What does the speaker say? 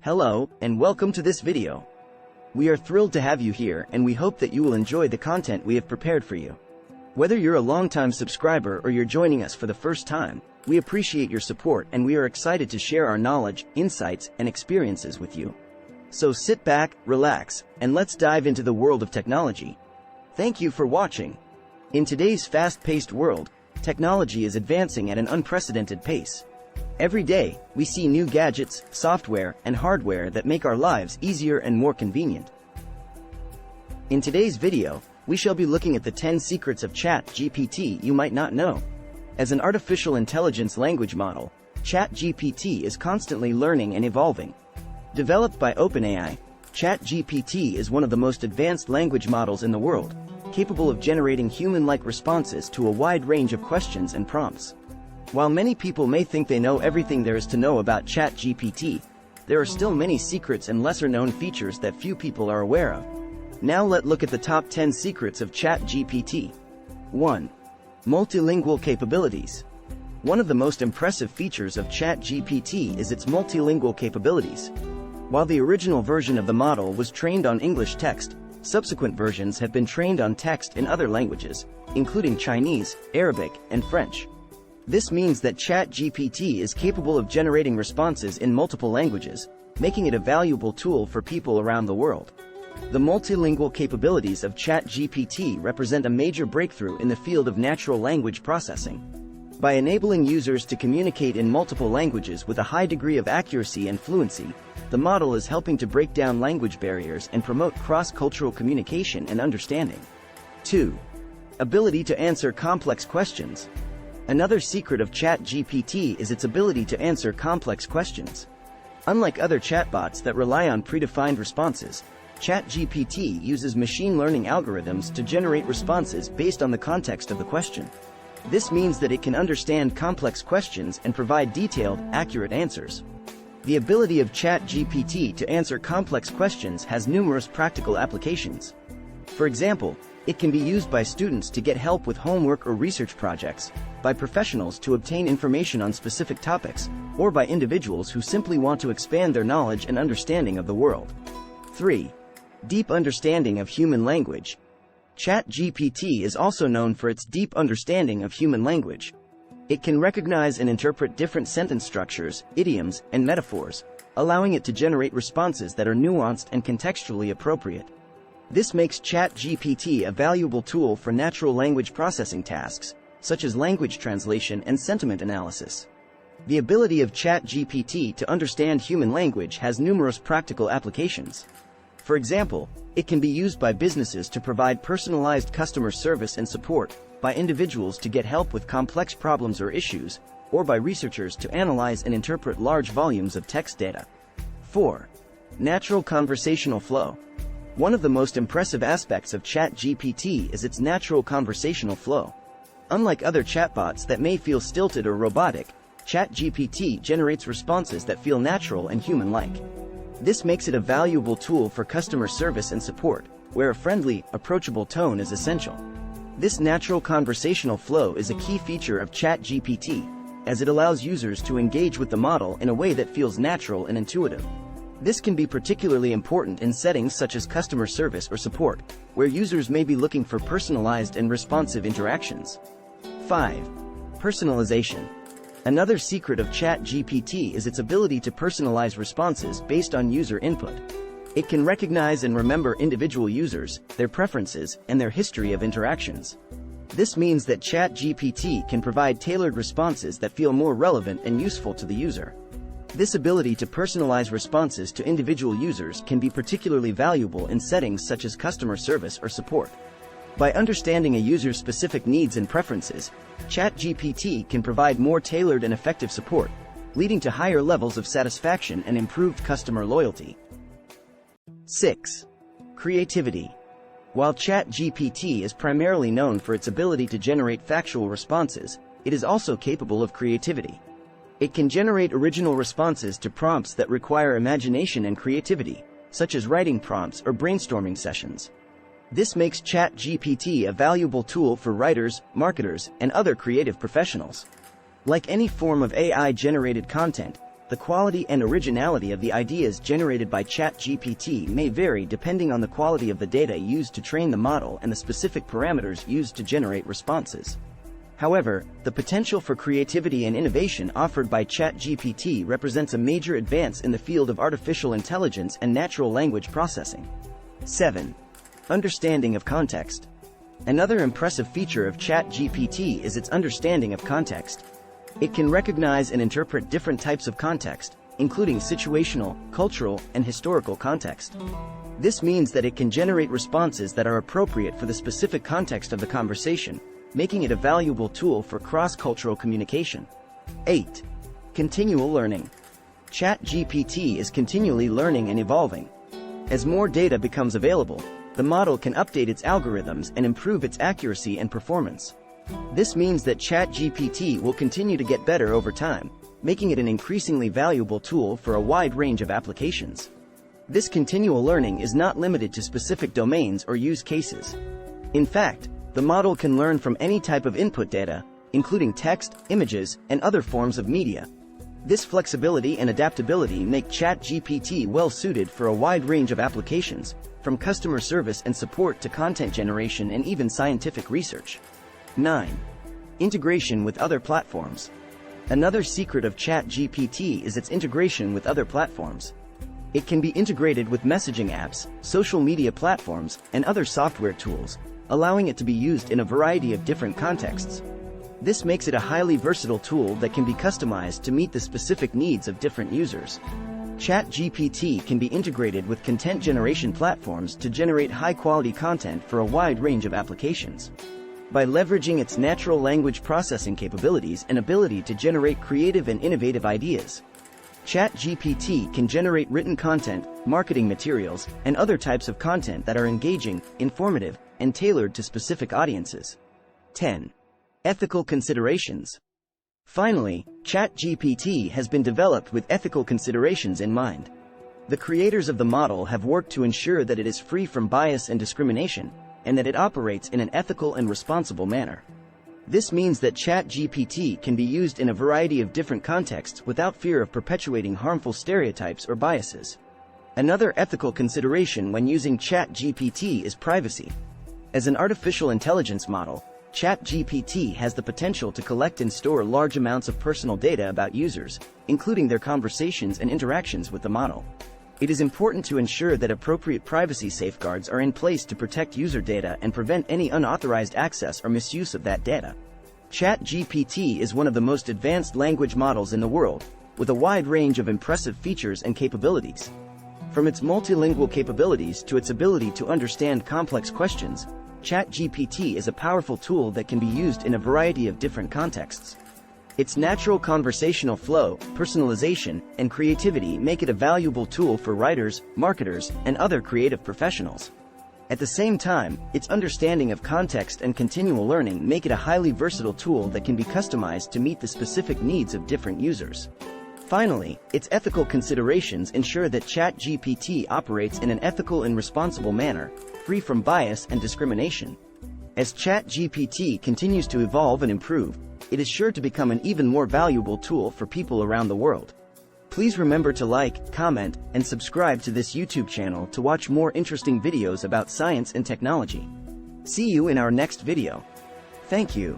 Hello, and welcome to this video. We are thrilled to have you here, and we hope that you will enjoy the content we have prepared for you. Whether you're a longtime subscriber or you're joining us for the first time, we appreciate your support and we are excited to share our knowledge, insights, and experiences with you. So sit back, relax, and let's dive into the world of technology. Thank you for watching. In today's fast-paced world, technology is advancing at an unprecedented pace. Every day, we see new gadgets, software, and hardware that make our lives easier and more convenient. In today's video, we shall be looking at the 10 secrets of ChatGPT you might not know. As an artificial intelligence language model, ChatGPT is constantly learning and evolving. Developed by OpenAI, ChatGPT is one of the most advanced language models in the world, capable of generating human-like responses to a wide range of questions and prompts. While many people may think they know everything there is to know about ChatGPT, there are still many secrets and lesser-known features that few people are aware of. Now let's look at the top 10 secrets of ChatGPT. 1. Multilingual capabilities. One of the most impressive features of ChatGPT is its multilingual capabilities. While the original version of the model was trained on English text, subsequent versions have been trained on text in other languages, including Chinese, Arabic, and French. This means that ChatGPT is capable of generating responses in multiple languages, making it a valuable tool for people around the world. The multilingual capabilities of ChatGPT represent a major breakthrough in the field of natural language processing. By enabling users to communicate in multiple languages with a high degree of accuracy and fluency, the model is helping to break down language barriers and promote cross-cultural communication and understanding. 2. Ability to answer complex questions. Another secret of ChatGPT is its ability to answer complex questions. Unlike other chatbots that rely on predefined responses, ChatGPT uses machine learning algorithms to generate responses based on the context of the question. This means that it can understand complex questions and provide detailed, accurate answers. The ability of ChatGPT to answer complex questions has numerous practical applications. For example, it can be used by students to get help with homework or research projects, by professionals to obtain information on specific topics, or by individuals who simply want to expand their knowledge and understanding of the world. 3. Deep understanding of human language. ChatGPT is also known for its deep understanding of human language. It can recognize and interpret different sentence structures, idioms, and metaphors, allowing it to generate responses that are nuanced and contextually appropriate. This makes ChatGPT a valuable tool for natural language processing tasks, such as language translation and sentiment analysis. The ability of ChatGPT to understand human language has numerous practical applications. For example, it can be used by businesses to provide personalized customer service and support, by individuals to get help with complex problems or issues, or by researchers to analyze and interpret large volumes of text data. 4. Natural conversational flow. One of the most impressive aspects of ChatGPT is its natural conversational flow. Unlike other chatbots that may feel stilted or robotic, ChatGPT generates responses that feel natural and human-like. This makes it a valuable tool for customer service and support, where a friendly, approachable tone is essential. This natural conversational flow is a key feature of ChatGPT, as it allows users to engage with the model in a way that feels natural and intuitive. This can be particularly important in settings such as customer service or support, where users may be looking for personalized and responsive interactions. 5. Personalization. Another secret of ChatGPT is its ability to personalize responses based on user input. It can recognize and remember individual users, their preferences, and their history of interactions. This means that ChatGPT can provide tailored responses that feel more relevant and useful to the user. This ability to personalize responses to individual users can be particularly valuable in settings such as customer service or support. By understanding a user's specific needs and preferences, ChatGPT can provide more tailored and effective support, leading to higher levels of satisfaction and improved customer loyalty. 6. Creativity. While ChatGPT is primarily known for its ability to generate factual responses, it is also capable of creativity. It can generate original responses to prompts that require imagination and creativity, such as writing prompts or brainstorming sessions. This makes ChatGPT a valuable tool for writers, marketers, and other creative professionals. Like any form of AI-generated content, The quality and originality of the ideas generated by ChatGPT may vary depending on the quality of the data used to train the model and the specific parameters used to generate responses. However, the potential for creativity and innovation offered by ChatGPT represents a major advance in the field of artificial intelligence and natural language processing. 7. Understanding of context. Another impressive feature of ChatGPT is its understanding of context. It can recognize and interpret different types of context, including situational, cultural, and historical context. This means that it can generate responses that are appropriate for the specific context of the conversation, making it a valuable tool for cross-cultural communication. 8. Continual learning. ChatGPT is continually learning and evolving. As more data becomes available, the model can update its algorithms and improve its accuracy and performance. This means that ChatGPT will continue to get better over time, making it an increasingly valuable tool for a wide range of applications. This continual learning is not limited to specific domains or use cases. In fact, the model can learn from any type of input data, including text, images, and other forms of media. This flexibility and adaptability make ChatGPT well-suited for a wide range of applications, from customer service and support to content generation and even scientific research. 9. Integration with other platforms. Another secret of ChatGPT is its integration with other platforms. It can be integrated with messaging apps, social media platforms, and other software tools, allowing it to be used in a variety of different contexts. This makes it a highly versatile tool that can be customized to meet the specific needs of different users. ChatGPT can be integrated with content generation platforms to generate high-quality content for a wide range of applications. By leveraging its natural language processing capabilities and ability to generate creative and innovative ideas, ChatGPT can generate written content, marketing materials, and other types of content that are engaging, informative, and tailored to specific audiences. 10. Ethical considerations. Finally, ChatGPT has been developed with ethical considerations in mind. The creators of the model have worked to ensure that it is free from bias and discrimination, and that it operates in an ethical and responsible manner. This means that ChatGPT can be used in a variety of different contexts without fear of perpetuating harmful stereotypes or biases. Another ethical consideration when using ChatGPT is privacy. As an artificial intelligence model, ChatGPT has the potential to collect and store large amounts of personal data about users, including their conversations and interactions with the model. It is important to ensure that appropriate privacy safeguards are in place to protect user data and prevent any unauthorized access or misuse of that data. ChatGPT is one of the most advanced language models in the world, with a wide range of impressive features and capabilities. From its multilingual capabilities to its ability to understand complex questions, ChatGPT is a powerful tool that can be used in a variety of different contexts. Its natural conversational flow, personalization, and creativity make it a valuable tool for writers, marketers, and other creative professionals. At the same time, its understanding of context and continual learning make it a highly versatile tool that can be customized to meet the specific needs of different users. Finally, its ethical considerations ensure that ChatGPT operates in an ethical and responsible manner, free from bias and discrimination. As ChatGPT continues to evolve and improve, it is sure to become an even more valuable tool for people around the world. Please remember to like, comment, and subscribe to this YouTube channel to watch more interesting videos about science and technology. See you in our next video. Thank you.